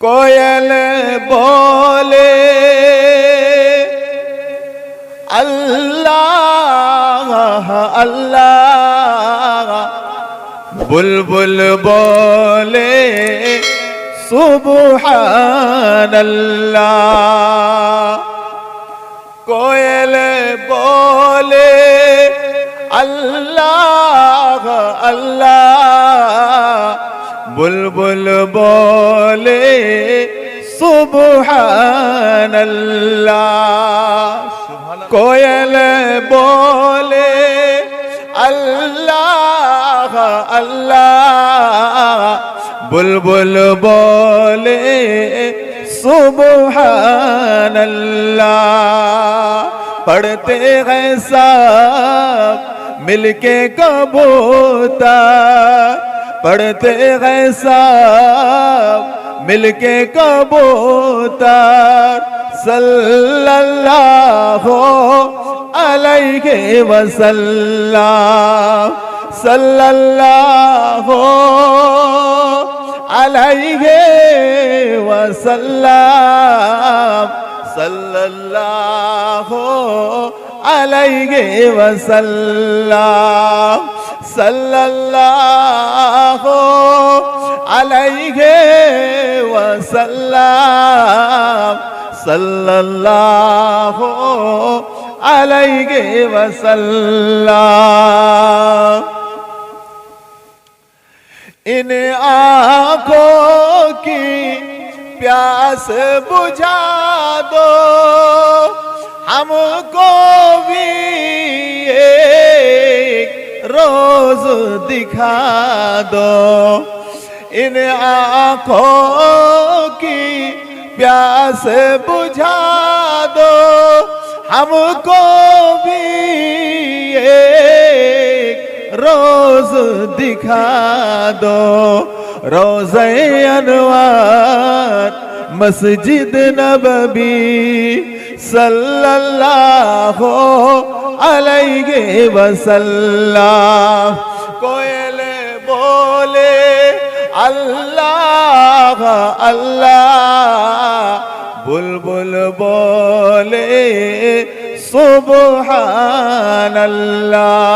कोयल बोले अल्लाह अल्लाह, बुलबुल बोले सुबहान अल्लाह। कोयल बोले अल्लाह अल्लाह, बुलबुल बोले सुबहान अल्लाह। कोयल बोले अल्लाह अल्लाह, बुलबुल बोले सुबहान अल्लाह। पढ़ते हैं सब मिलके कबूतर, पढ़ते हैं सब मिलके कबूतर, सल्लल्लाहु अलैहि वसल्लम, सल्लल्लाहु अलैहि वसल्लम, सल्लल्लाहु अलैहि वसल्लम, सल्लल्लाहु अलैहि वसल्लम, सल्लल्लाहु अलैहि वसल्लम। इन आँखों की प्यास बुझा दो, हमको भी एक रोज दिखा दो। इन आँखों की प्यास बुझा दो, हमको भी एक रोज दिखा दो। रोज़े अनवार मस्जिद नबवी, सल्लल्लाहु अलैहि वसल्लम। कोयल बोले अल्लाह अल्लाह, बुलबुल बोले सुबहान अल्लाह।